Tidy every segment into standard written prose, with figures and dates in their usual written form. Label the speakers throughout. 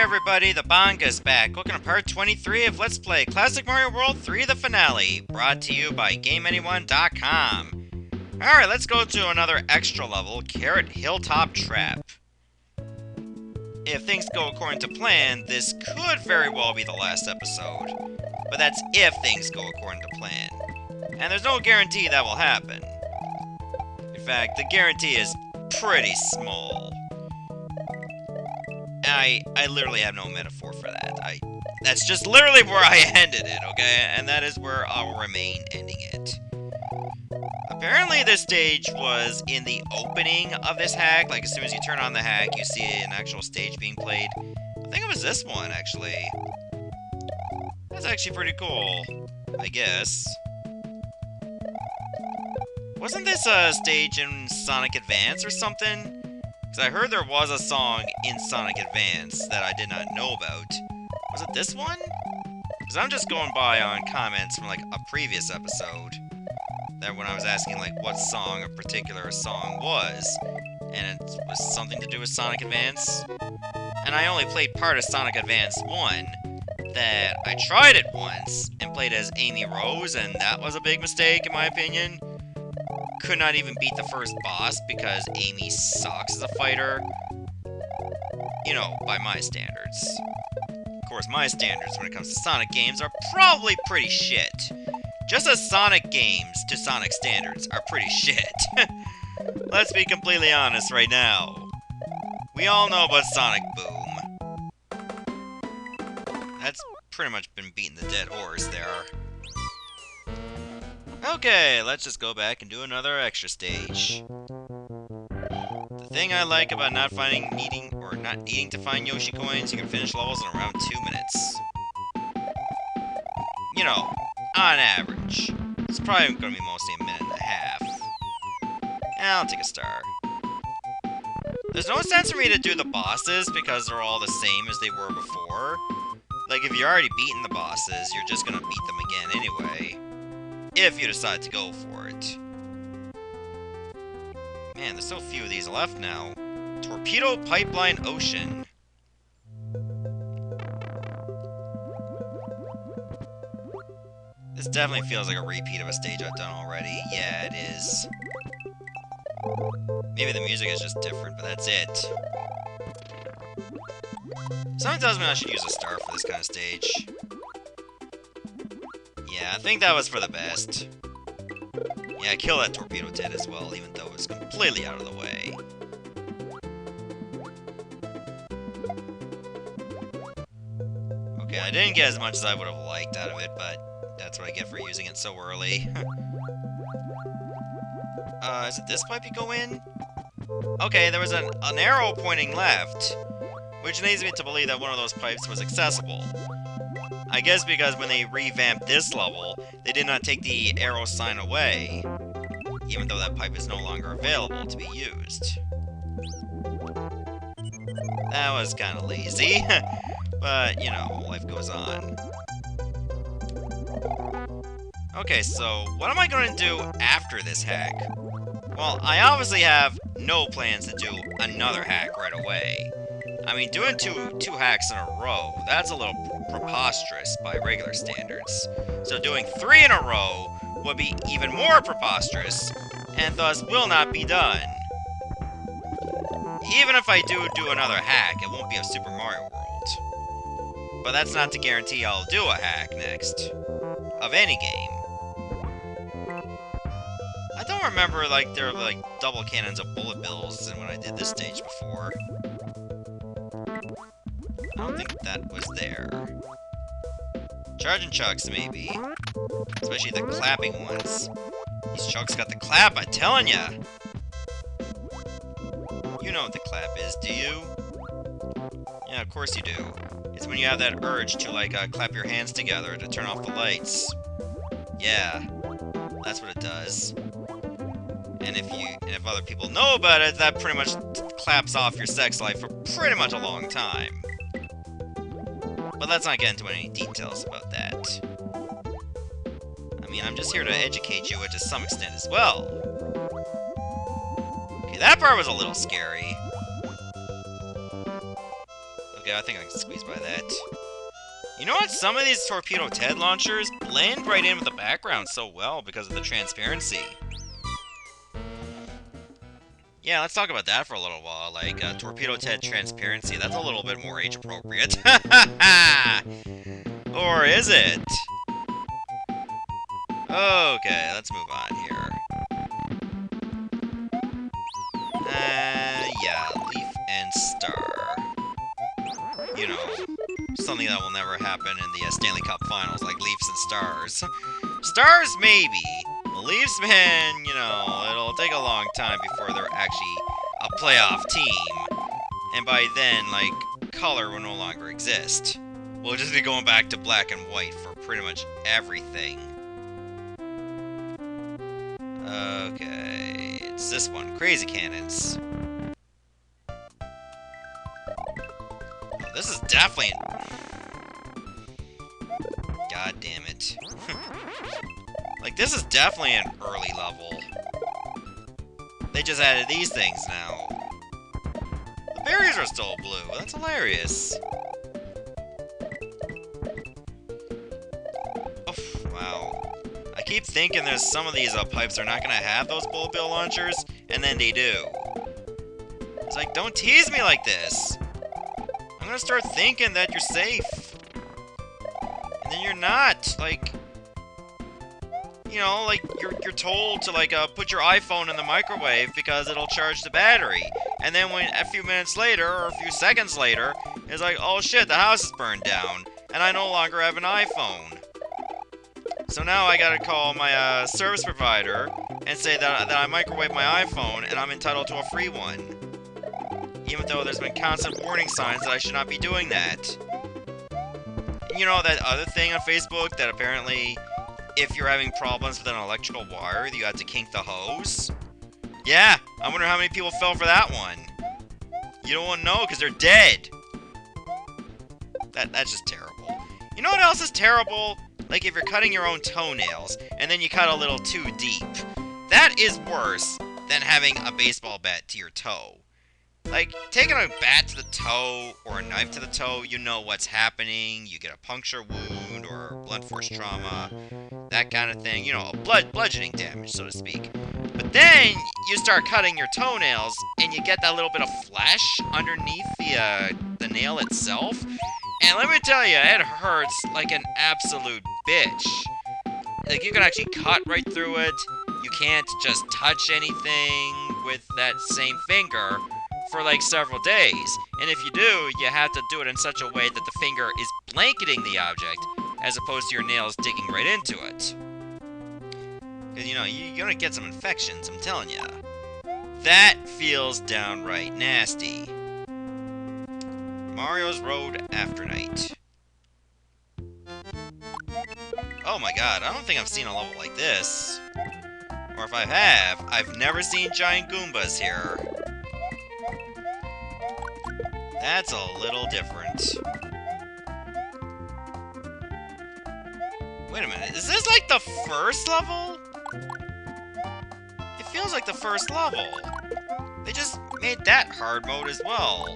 Speaker 1: everybody, the Banga's back, looking at part 23 of Let's Play Classic Mario World 3 The Finale, brought to you by GameAnyone.com. Alright, let's go to another extra level, Carrot Hilltop Trap. If things go according to plan, this could very well be the last episode. But that's if things go according to plan. And there's no guarantee that will happen. In fact, the guarantee is pretty small. I literally have no metaphor for that. That's just literally where I ended it, okay? And that is where I'll remain ending it. Apparently this stage was in the opening of this hack. Like, as soon as you turn on the hack, you see an actual stage being played. I think it was this one, actually. That's actually pretty cool, I guess. Wasn't this a stage in Sonic Advance or something? Because I heard there was a song in Sonic Advance that I did not know about. Was it this one? Because I'm just going by on comments from, like, a previous episode. That when I was asking, like, what song a particular song was. And it was something to do with Sonic Advance. And I only played part of Sonic Advance 1. That I tried it once and played as Amy Rose, and that was a big mistake, in my opinion. Could not even beat the first boss because Amy sucks as a fighter. You know, by my standards. Of course, my standards when it comes to Sonic games are probably pretty shit. Just as Sonic games, to Sonic standards, are pretty shit. Let's be completely honest right now. We all know about Sonic Boom. That's pretty much been beating the dead horse there. Okay, let's just go back and do another extra stage. The thing I like about not needing to find Yoshi coins, you can finish levels in around 2 minutes. You know, on average. It's probably going to be mostly a minute and a half. I'll take a star. There's no sense for me to do the bosses because they're all the same as they were before. Like, if you're already beating the bosses, you're just going to beat them again anyway. If you decide to go for it. Man, there's so few of these left now. Torpedo Pipeline Ocean. This definitely feels like a repeat of a stage I've done already. Yeah, it is. Maybe the music is just different, but that's it. Something tells me I should use a star for this kind of stage. Yeah, I think that was for the best. Yeah, kill that torpedo did as well, even though it's completely out of the way. Okay, I didn't get as much as I would have liked out of it, but that's what I get for using it so early. Is it this pipe you go in? Okay, there was an arrow pointing left, which leads me to believe that one of those pipes was accessible. I guess because when they revamped this level, they did not take the arrow sign away, even though that pipe is no longer available to be used. That was kind of lazy, but, you know, life goes on. Okay, so what am I going to do after this hack? Well, I obviously have no plans to do another hack right away. I mean, doing two hacks in a row, that's a little preposterous by regular standards. So doing 3 in a row would be even more preposterous, and thus will not be done. Even if I do another hack, it won't be of Super Mario World. But that's not to guarantee I'll do a hack next. Of any game. I don't remember, like, there were, like, double cannons of bullet bills when I did this stage before. I don't think that was there. Charging chucks, maybe. Especially the clapping ones. These chucks got the clap, I'm telling ya! You know what the clap is, do you? Yeah, of course you do. It's when you have that urge to, like, clap your hands together to turn off the lights. Yeah, that's what it does. And if other people know about it, that pretty much claps off your sex life for pretty much a long time. But let's not get into any details about that. I mean, I'm just here to educate you to some extent as well. Okay, that part was a little scary. Okay, I think I can squeeze by that. You know what? Some of these Torpedo Ted launchers blend right in with the background so well because of the transparency. Yeah, let's talk about that for a little while. Like, Torpedo Ted transparency, that's a little bit more age appropriate. Or is it? Okay, let's move on here. Yeah, Leaf and Star. You know, something that will never happen in the Stanley Cup Finals, like Leafs and Stars. Stars, maybe. The Leafs, man, you know, it'll take a long time before they're actually a playoff team. And by then, like, color will no longer exist. We'll just be going back to black and white for pretty much everything. Okay, it's this one. Crazy Cannons. Oh, this is definitely... God damn it. Like, this is definitely an early level. They just added these things now. The berries are still blue. That's hilarious. Oh, wow. I keep thinking there's some of these pipes are not going to have those bullet bill launchers, and then they do. It's like, don't tease me like this. I'm going to start thinking that you're safe. And then you're not. Like... You know, like, you're told to, like, put your iPhone in the microwave because it'll charge the battery. And then when, a few minutes later, or a few seconds later, it's like, oh shit, the house is burned down. And I no longer have an iPhone. So now I gotta call my, service provider and say that I microwave my iPhone and I'm entitled to a free one. Even though there's been constant warning signs that I should not be doing that. You know, that other thing on Facebook that apparently... If you're having problems with an electrical wire, you have to kink the hose? Yeah, I wonder how many people fell for that one. You don't know, because they're dead. That's just terrible. You know what else is terrible? Like if you're cutting your own toenails, and then you cut a little too deep. That is worse than having a baseball bat to your toe. Like, taking a bat to the toe, or a knife to the toe, you know what's happening. You get a puncture wound, or blunt force trauma, that kind of thing. You know, bludgeoning damage, so to speak. But then, you start cutting your toenails, and you get that little bit of flesh underneath the nail itself. And let me tell you, it hurts like an absolute bitch. Like, you can actually cut right through it. You can't just touch anything with that same finger for like several days. And if you do, you have to do it in such a way that the finger is blanketing the object as opposed to your nails digging right into it. Because, you know, you're gonna get some infections, I'm telling you. That feels downright nasty. Mario's Road After Night. Oh my god, I don't think I've seen a level like this. Or if I have, I've never seen giant Goombas here. That's a little different. Wait a minute, is this like the first level? It feels like the first level. They just made that hard mode as well.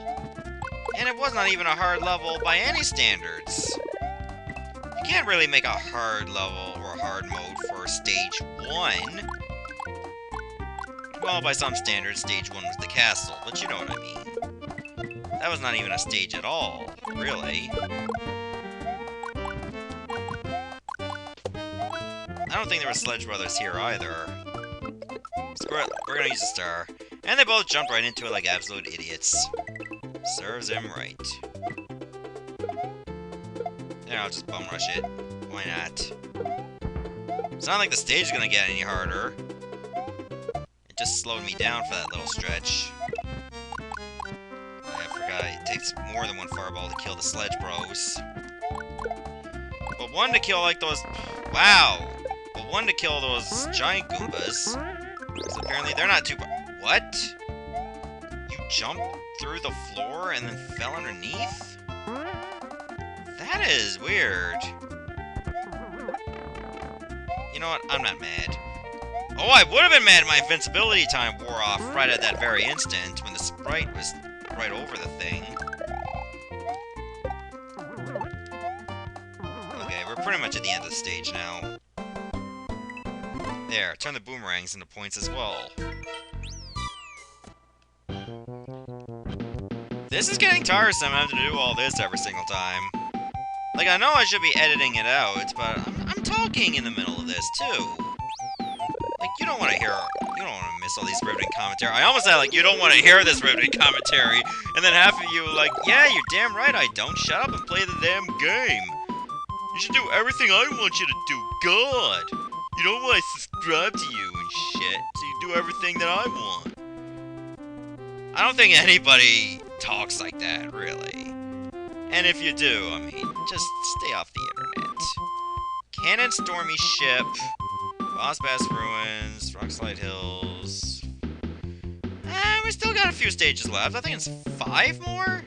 Speaker 1: And it was not even a hard level by any standards. You can't really make a hard level or a hard mode for stage 1. Well, by some standards, stage 1 was the castle, but you know what I mean. That was not even a stage at all, really. I don't think there were Sledge Brothers here either. So we're gonna use a star. And they both jumped right into it like absolute idiots. Serves them right. There, I'll just bum rush it. Why not? It's not like the stage is gonna get any harder. It just slowed me down for that little stretch. I forgot it takes more than one fireball to kill the Sledge Bros. But one to kill like those... Wow! But one to kill those giant Goombas. Because apparently they're not too... What? You jumped through the floor and then fell underneath? That is weird. You know what? I'm not mad. Oh, I would have been mad if my invincibility time wore off right at that very instant when the sprite was right over the thing. pretty much at the end of the stage now. There, turn the boomerangs into points as well. This is getting tiresome, having to do all this every single time. Like, I know I should be editing it out, but I'm talking in the middle of this, too. Like, you don't want to miss all these riveting commentary. I almost said, like, you don't want to hear this riveting commentary, and then half of you were like, yeah, you're damn right I don't. Shut up and play the damn game. You should do everything I want you to do. God. You don't want to subscribe to you and shit, so you do everything that I want. I don't think anybody talks like that, really. And if you do, I mean, just stay off the internet. Cannon Stormy Ship, Boss Bass Ruins, Rockslide Hills. We still got a few stages left. I think it's 5 more?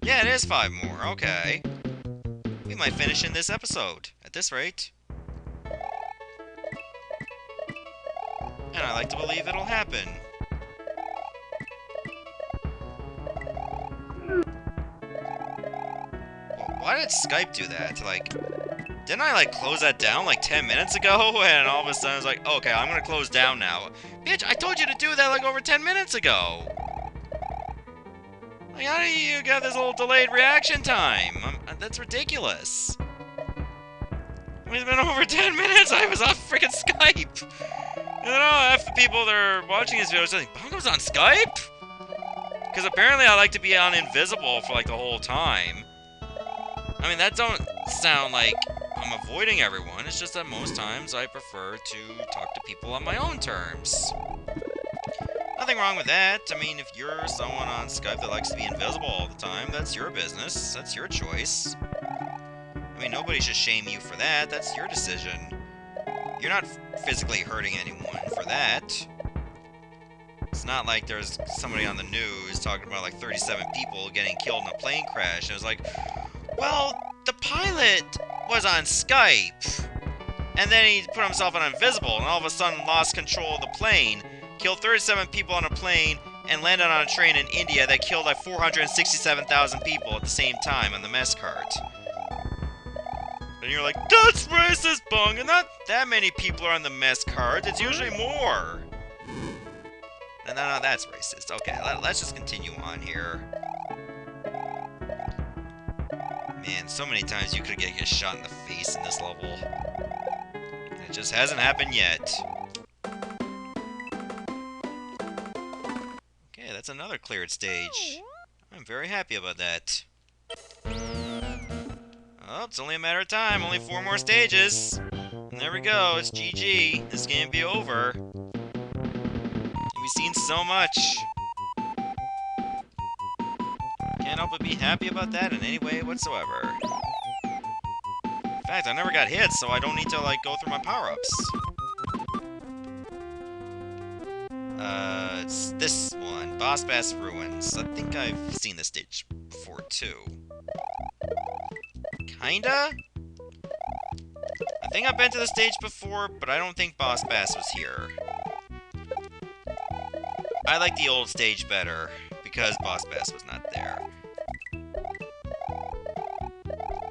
Speaker 1: Yeah, it is 5 more. Okay. We might finish in this episode, at this rate. And I like to believe it'll happen. Why did Skype do that? Like, didn't I, like, close that down, like, 10 minutes ago? And all of a sudden, it's like, okay, I'm gonna close down now. Bitch, I told you to do that, like, over 10 minutes ago! Like, how do you get this little delayed reaction time? That's ridiculous. I mean, it's been over 10 minutes, I was off freaking Skype! You know, half the people that are watching this video are saying, Bongo's on Skype? Because apparently I like to be on invisible for, like, the whole time. I mean, that don't sound like I'm avoiding everyone. It's just that most times I prefer to talk to people on my own terms. Nothing wrong with that. I mean, if you're someone on Skype that likes to be invisible all the time, that's your business. That's your choice. I mean, nobody should shame you for that. That's your decision. You're not physically hurting anyone for that. It's not like there's somebody on the news talking about, like, 37 people getting killed in a plane crash. And it was like, well, the pilot was on Skype, and then he put himself on invisible, and all of a sudden lost control of the plane, killed 37 people on a plane, and landed on a train in India that killed like 467,000 people at the same time on the mess cart. And you're like, that's racist, Bung, and not that many people are on the mess cart, it's usually more. No, that's racist. Okay, let's just continue on here. Man, so many times you could get shot in the face in this level. And it just hasn't happened yet. Okay, that's another cleared stage. I'm very happy about that. Oh, it's only a matter of time. Only 4 more stages. And there we go. It's GG. This game be over. We've seen so much. Can't help but be happy about that in any way whatsoever. In fact, I never got hit, so I don't need to, like, go through my power-ups. It's this one. Boss Bass Ruins. I think I've seen this stage before, too. Kinda? I think I've been to the stage before, but I don't think Boss Bass was here. I like the old stage better, because Boss Bass was not there.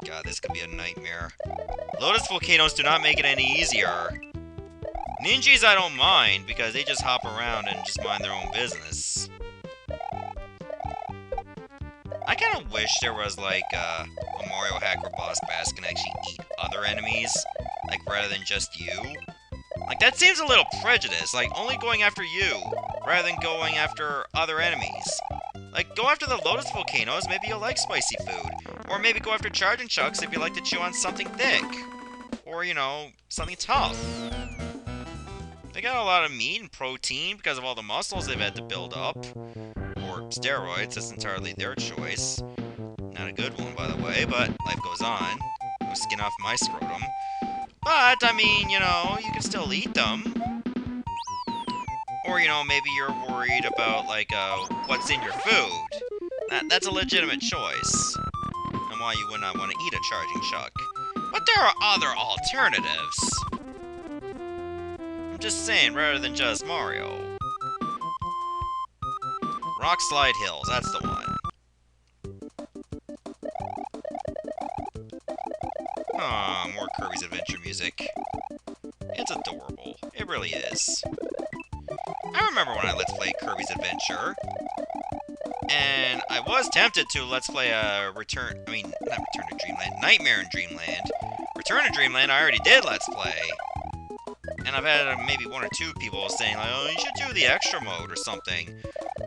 Speaker 1: God, this could be a nightmare. Lotus volcanoes do not make it any easier. Ninjas I don't mind, because they just hop around and just mind their own business. I kind of wish there was, like, a Mario hack where Boss Bass can actually eat other enemies, like, rather than just you. Like, that seems a little prejudiced, like, only going after you, rather than going after other enemies. Like, go after the Lotus volcanoes, maybe you'll like spicy food. Or maybe go after charging chucks if you like to chew on something thick. Or, you know, something tough. They got a lot of meat and protein because of all the muscles they've had to build up. Or steroids, that's entirely their choice. Not a good one, by the way, but life goes on. No skin off my scrotum. But, I mean, you know, you can still eat them. Or, you know, maybe you're worried about, like, what's in your food. That's a legitimate choice. And why you would not want to eat a charging chuck. But there are other alternatives. I'm just saying, rather than just Mario. Rockslide Hills, that's the one. Adventure music. It's adorable. It really is. I remember when I Let's Play Kirby's Adventure. And I was tempted to Let's Play not Return to Dreamland, Nightmare in Dreamland. Return to Dreamland I already did Let's Play. And I've had maybe one or two people saying, like, oh, you should do the extra mode or something.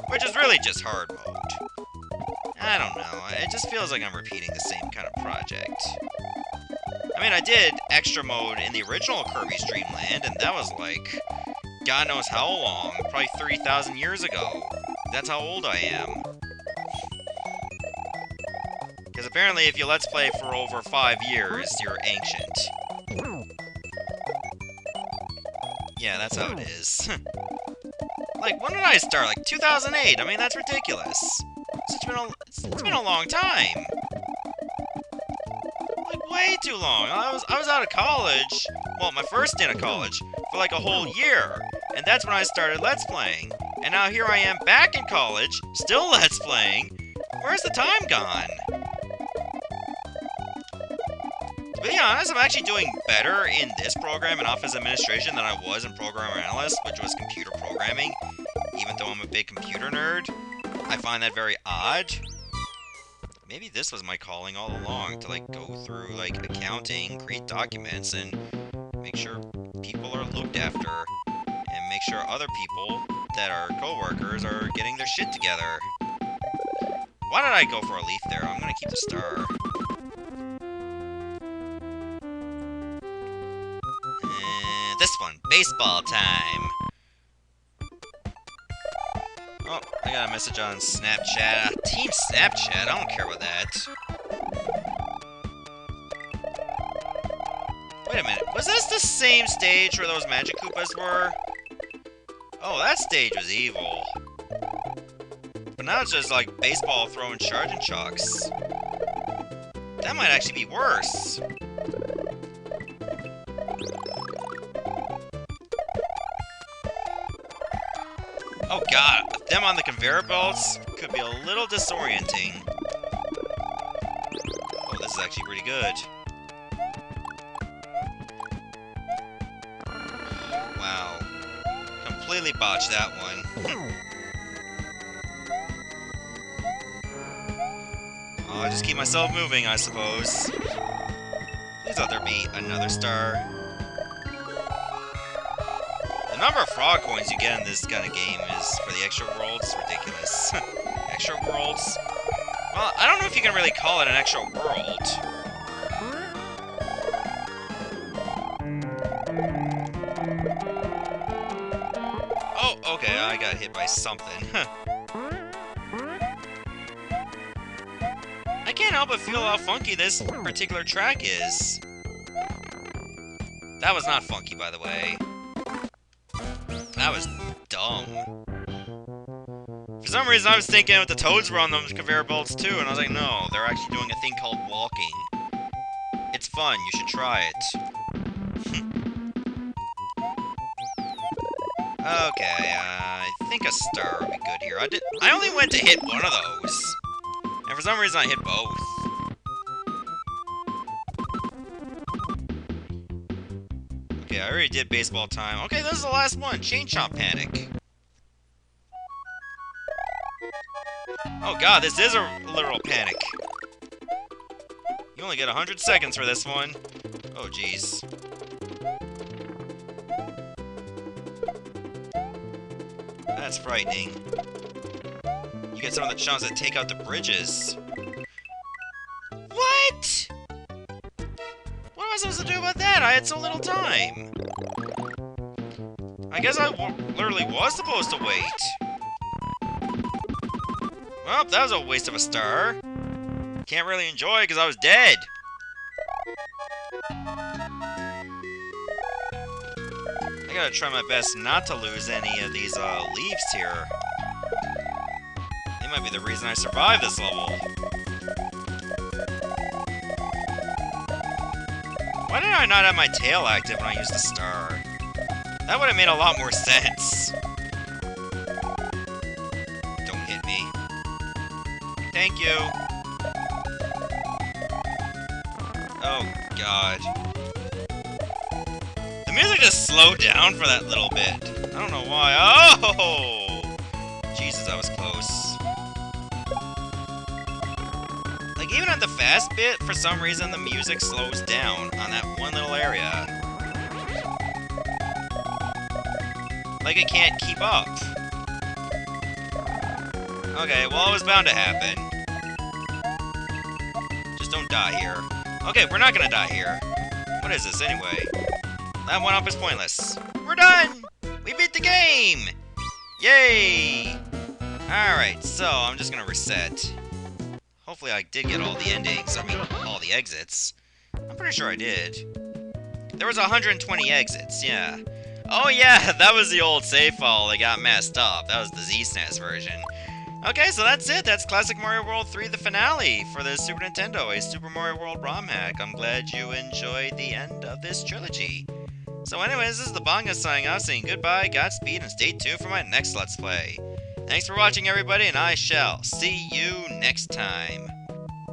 Speaker 1: Which is really just hard mode. I don't know, it just feels like I'm repeating the same kind of project. I mean, I did extra mode in the original Kirby's Dream Land, and that was like, God knows how long, probably 3,000 years ago. That's how old I am. Because apparently if you Let's Play for over 5 years, you're ancient. Yeah, that's how it is. Like, when did I start? Like, 2008? I mean, that's ridiculous. It's been a long time. Like, way too long. I was out of college, well, my first stint of college, for like a whole year. And that's when I started Let's Playing. And now here I am back in college, still Let's Playing. Where's the time gone? To be honest, I'm actually doing better in this program in Office Administration than I was in Programmer Analyst, which was computer programming. Even though I'm a big computer nerd, I find that very odd. Maybe this was my calling all along, to like go through like accounting, create documents, and make sure people are looked after. And make sure other people that are co-workers are getting their shit together. Why did I go for a leaf there? I'm gonna keep the star. And this one, baseball time. Oh, I got a message on Snapchat. Team Snapchat? I don't care about that. Wait a minute. Was this the same stage where those Magic Koopas were? Oh, that stage was evil. But now it's just like baseball throwing charging chucks. That might actually be worse. Oh god, them on the conveyor belts could be a little disorienting. Oh, this is actually pretty good. Wow. Completely botched that one. I'll just keep myself moving, I suppose. Please let there be another star. The number of frog coins you get in this kind of game is, for the extra worlds, ridiculous. Extra worlds? Well, I don't know if you can really call it an extra world. Oh, okay, I got hit by something. I can't help but feel how funky this particular track is. That was not funky, by the way. That was dumb. For some reason, I was thinking that the toads were on those conveyor belts too, and I was like, no, they're actually doing a thing called walking. It's fun, you should try it. Okay, I think a star would be good here. I only went to hit one of those. And for some reason, I hit both. Okay, I already did baseball time. Okay, this is the last one. Chain Chomp Panic. Oh god, this is a literal panic. You only get 100 seconds for this one. Oh jeez. That's frightening. You get some of the chunks that take out the bridges. What? What am I supposed to do about that? I had so little time. I guess I literally was supposed to wait. Well, that was a waste of a star. Can't really enjoy it because I was dead. I gotta try my best not to lose any of these leaves here. They might be the reason I survived this level. Why did I not have my tail active when I used the star? That would have made a lot more sense. Don't hit me. Thank you. Oh, God. The music just slowed down for that little bit. I don't know why. Oh! Jesus, that was close. Like, even at the fast bit, for some reason, the music slows down on that one little area. Like, it can't keep up. Okay, well, it was bound to happen. Just don't die here. Okay, we're not gonna die here. What is this, anyway? That one up is pointless. We're done! We beat the game! Yay! Alright, so I'm just gonna reset. Hopefully I did get all the endings. I mean, all the exits. I'm pretty sure I did. There was 120 exits, yeah. Oh yeah, that was the old save file that got messed up. That was the ZSNES version. Okay, so that's it. That's Classic Mario World 3, the finale for the Super Nintendo, a Super Mario World ROM hack. I'm glad you enjoyed the end of this trilogy. So anyways, this is the Bonga signing off, saying goodbye, Godspeed, and stay tuned for my next Let's Play. Thanks for watching, everybody, and I shall see you next time.